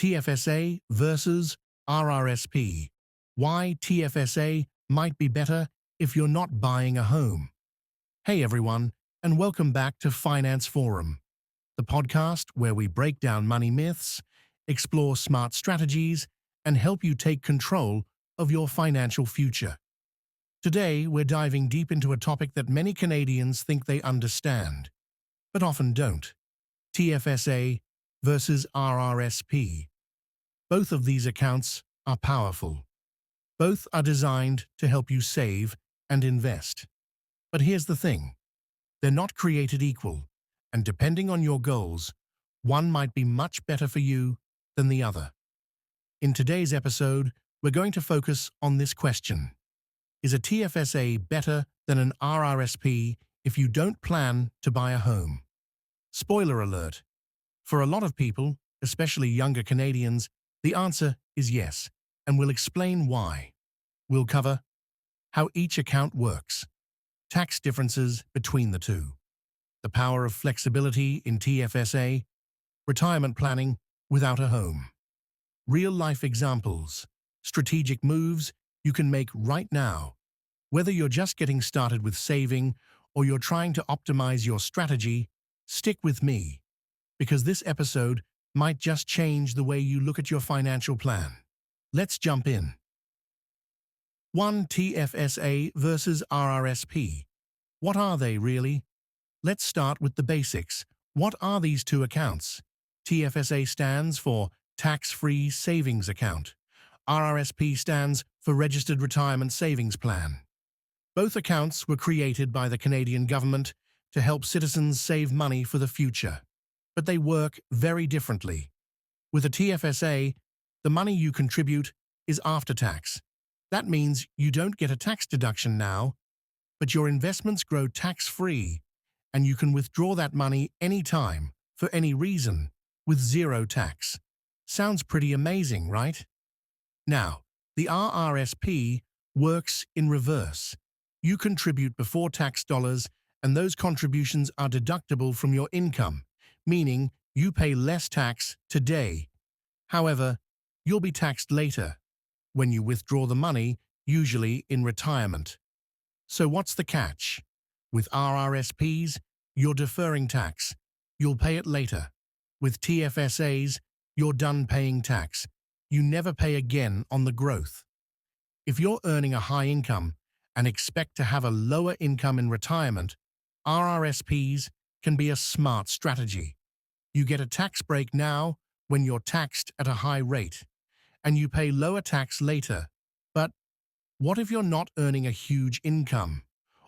Tfsa versus Rrsp. Why Tfsa might be better if you're not buying a home. Hey everyone, and welcome back to Finance Forum, the podcast where we break down money myths, explore smart strategies, and help you take control of your financial future. Today, we're diving deep into a topic that many Canadians think they understand, but often don't. Tfsa versus Rrsp. Both of these accounts are powerful. Both are designed to help you save and invest. But here's the thing. They're not created equal, and depending on your goals, one might be much better for you than the other. In today's episode, we're going to focus on this question. Is a Tfsa better than an Rrsp if you don't plan to buy a home? Spoiler alert. For a lot of people, especially younger Canadians, the answer is yes, and we'll explain why. We'll cover how each account works, tax differences between the two, the power of flexibility in Tfsa, retirement planning without a home, real-life examples, strategic moves you can make right now. Whether you're just getting started with saving or you're trying to optimize your strategy, stick with me, because this episode might just change the way you look at your financial plan. Let's jump in. 1. Tfsa versus Rrsp. What are they really? Let's start with the basics. What are these two accounts? Tfsa stands for Tax-Free Savings Account. Rrsp stands for Registered Retirement Savings Plan. Both accounts were created by the Canadian government to help citizens save money for the future. But they work very differently. With a Tfsa, the money you contribute is after tax. That means you don't get a tax deduction now, but your investments grow tax-free, and you can withdraw that money anytime, for any reason, with zero tax. Sounds pretty amazing, right? Now, the Rrsp works in reverse. You contribute before tax dollars, and those contributions are deductible from your income, meaning you pay less tax today. However, you'll be taxed later, when you withdraw the money, usually in retirement. So what's the catch? With Rrsps, you're deferring tax. You'll pay it later. With Tfsas, you're done paying tax. You never pay again on the growth. If you're earning a high income and expect to have a lower income in retirement, Rrsps can be a smart strategy. You get a tax break now when you're taxed at a high rate, and you pay lower tax later. But what if you're not earning a huge income?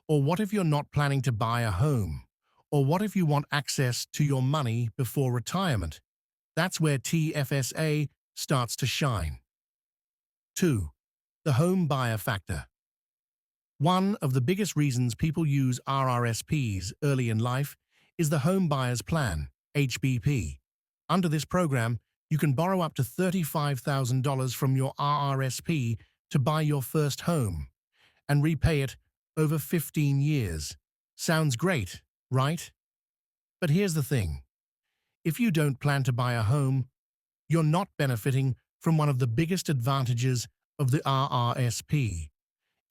Or what if you're not planning to buy a home? Or what if you want access to your money before retirement? That's where Tfsa starts to shine. 2. The home buyer factor. One of the biggest reasons people use Rrsps early in life is the Home Buyers Plan, HBP. Under this program, you can borrow up to $35,000 from your Rrsp to buy your first home and repay it over 15 years. Sounds great, right? But here's the thing. If you don't plan to buy a home, you're not benefiting from one of the biggest advantages of the Rrsp.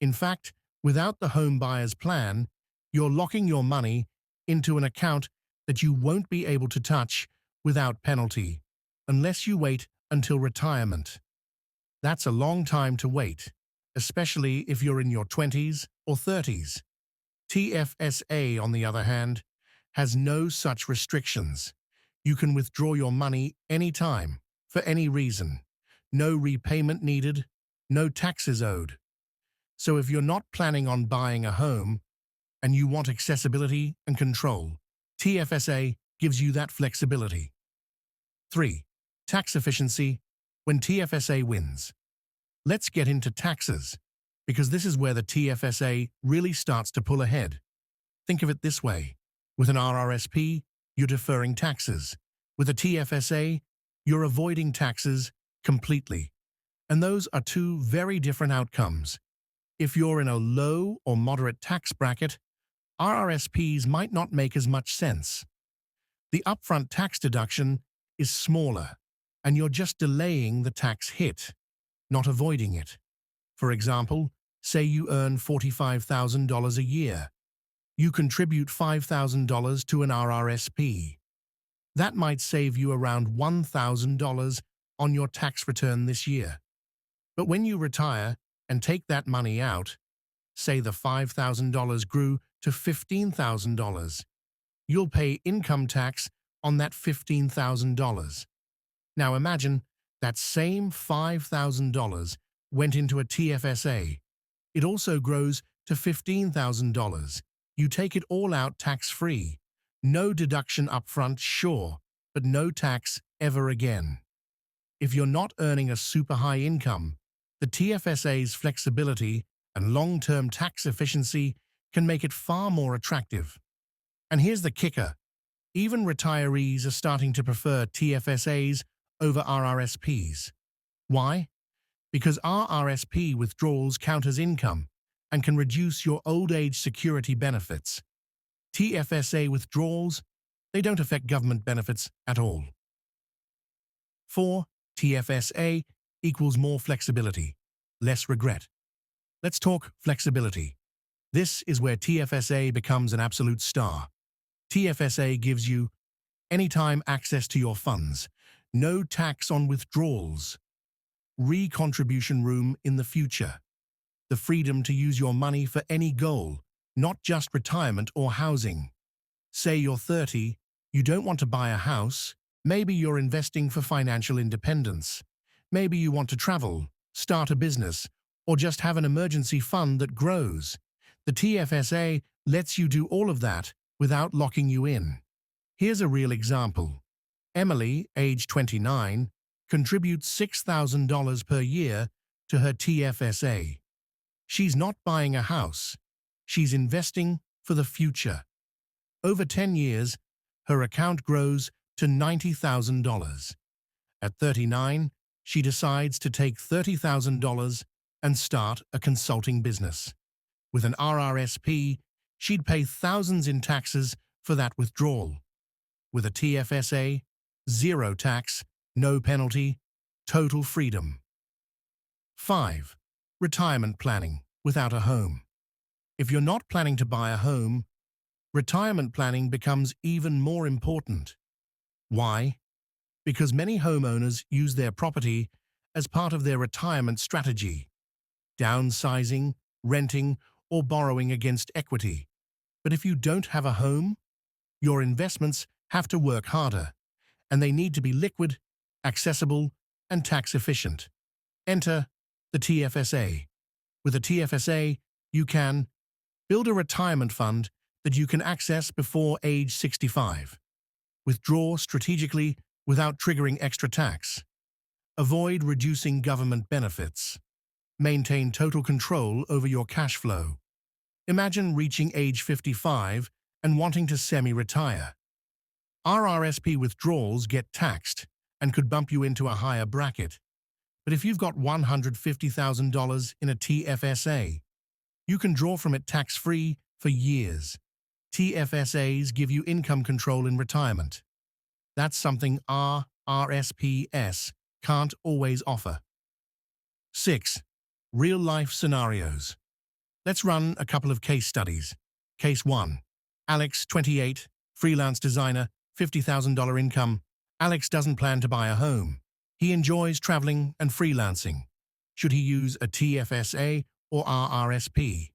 In fact, without the Home Buyers Plan, you're locking your money into an account that you won't be able to touch without penalty, unless you wait until retirement. That's a long time to wait, especially if you're in your 20s or 30s. Tfsa, on the other hand, has no such restrictions. You can withdraw your money anytime, for any reason. No repayment needed, no taxes owed. So if you're not planning on buying a home and you want accessibility and control, Tfsa gives you that flexibility. 3. Tax efficiency when Tfsa wins. Let's get into taxes, because this is where the Tfsa really starts to pull ahead. Think of it this way. With an Rrsp, you're deferring taxes. With a Tfsa, you're avoiding taxes completely. And those are two very different outcomes. If you're in a low or moderate tax bracket, Rrsps might not make as much sense. The upfront tax deduction is smaller, and you're just delaying the tax hit, not avoiding it. For example, say you earn $45,000 a year. You contribute $5,000 to an RRSP. That might save you around $1,000 on your tax return this year. But when you retire and take that money out, say the $5,000 grew to $15,000, you'll pay income tax on that $15,000. Now imagine that same $5,000 went into a TFSA. It also grows to $15,000. You take it all out tax-free. No deduction upfront, sure, but no tax ever again. If you're not earning a super high income, the TFSA's flexibility and long-term tax efficiency can make it far more attractive. And here's the kicker. Even retirees are starting to prefer TFSAs over RRSPs. Why? Because RRSP withdrawals count as income and can reduce your old age security benefits. TFSA withdrawals, they don't affect government benefits at all. 4. TFSA equals more flexibility, less regret. Let's talk flexibility. This is where TFSA becomes an absolute star. TFSA gives you anytime access to your funds, no tax on withdrawals, re-contribution room in the future, the freedom to use your money for any goal, not just retirement or housing. Say you're 30, you don't want to buy a house, maybe you're investing for financial independence. Maybe you want to travel, start a business, or just have an emergency fund that grows. The TFSA lets you do all of that without locking you in. Here's a real example. Emily, age 29, contributes $6,000 per year to her TFSA. She's not buying a house. She's investing for the future. Over 10 years, her account grows to $90,000. At 39, she decides to take $30,000 and start a consulting business. With an RRSP, she'd pay thousands in taxes for that withdrawal. With a TFSA, zero tax, no penalty, total freedom. 5. Retirement planning without a home. If you're not planning to buy a home, retirement planning becomes even more important. Why? Because many homeowners use their property as part of their retirement strategy, downsizing, renting, or borrowing against equity. But if you don't have a home, your investments have to work harder, and they need to be liquid, accessible, and tax-efficient. Enter the TFSA. With a TFSA, you can build a retirement fund that you can access before age 65. Withdraw strategically without triggering extra tax. Avoid reducing government benefits. Maintain total control over your cash flow. Imagine reaching age 55 and wanting to semi-retire. RRSP withdrawals get taxed and could bump you into a higher bracket. But if you've got $150,000 in a TFSA, you can draw from it tax-free for years. TFSAs give you income control in retirement. That's something RRSPs can't always offer. 6. Real-life scenarios. Let's run a couple of case studies. Case 1. Alex, 28, freelance designer, $50,000 income. Alex doesn't plan to buy a home. He enjoys traveling and freelancing. Should he use a TFSA or RRSP?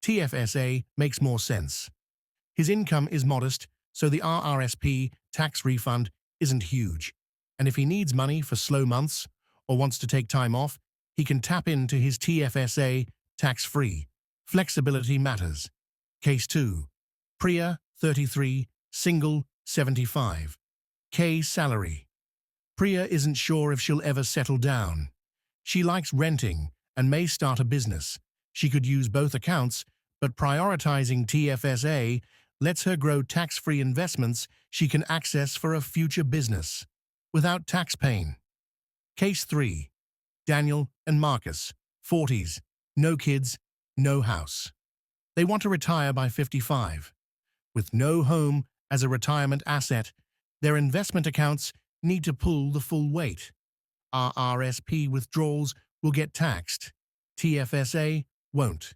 TFSA makes more sense. His income is modest, so the RRSP tax refund isn't huge. And if he needs money for slow months or wants to take time off, he can tap into his TFSA tax-free. Flexibility matters. Case 2. Priya, 33, single, 75. K salary. Priya isn't sure if she'll ever settle down. She likes renting and may start a business. She could use both accounts, but prioritizing TFSA lets her grow tax-free investments she can access for a future business without tax pain. Case 3. Daniel and Marcus, 40s, no kids, no house. They want to retire by 55. With no home as a retirement asset, their investment accounts need to pull the full weight. RRSP withdrawals will get taxed. TFSA won't.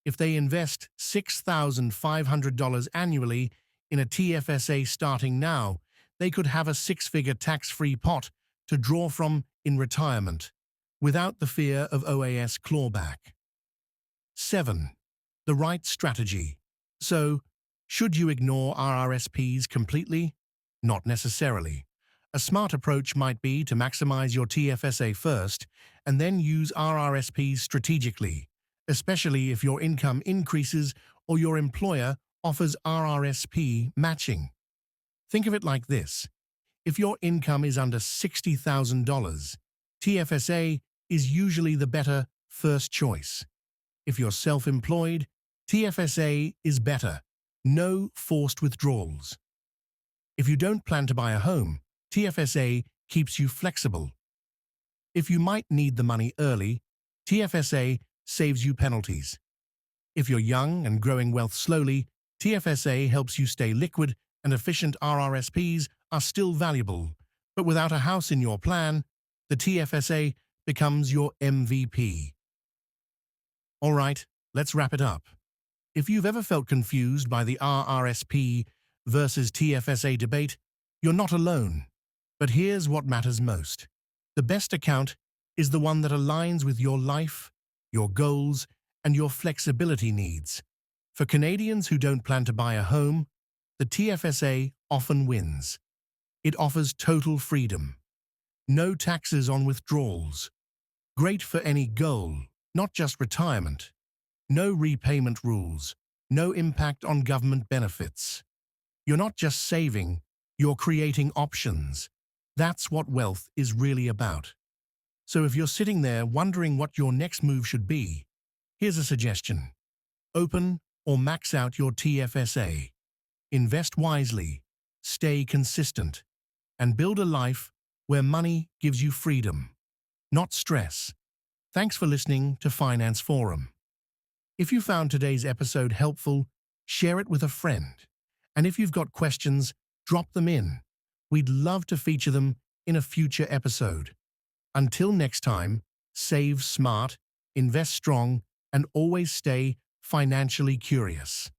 If they invest $6,500 annually in a TFSA starting now, they could have a six-figure tax-free pot to draw from in retirement, without the fear of OAS clawback. 7. The right strategy. So, should you ignore RRSPs completely? Not necessarily. A smart approach might be to maximize your TFSA first and then use RRSPs strategically, especially if your income increases or your employer offers RRSP matching. Think of it like this. If your income is under $60,000, TFSA is usually the better first choice. If you're self-employed, TFSA is better. No forced withdrawals. If you don't plan to buy a home, TFSA keeps you flexible. If you might need the money early, TFSA saves you penalties. If you're young and growing wealth slowly, TFSA helps you stay liquid, and efficient RRSPs are still valuable. But without a house in your plan, the TFSA becomes your MVP. All right, let's wrap it up. If you've ever felt confused by the RRSP versus TFSA debate, you're not alone. But here's what matters most. The best account is the one that aligns with your life, your goals, and your flexibility needs. For Canadians who don't plan to buy a home, the TFSA often wins. It offers total freedom. No taxes on withdrawals. Great for any goal, not just retirement. No repayment rules. No impact on government benefits. You're not just saving, you're creating options. That's what wealth is really about. So if you're sitting there wondering what your next move should be, here's a suggestion. Open or max out your TFSA. Invest wisely, stay consistent, and build a life where money gives you freedom, not stress. Thanks for listening to Finance Forum. If you found today's episode helpful, share it with a friend. And if you've got questions, drop them in. We'd love to feature them in a future episode. Until next time, save smart, invest strong, and always stay financially curious.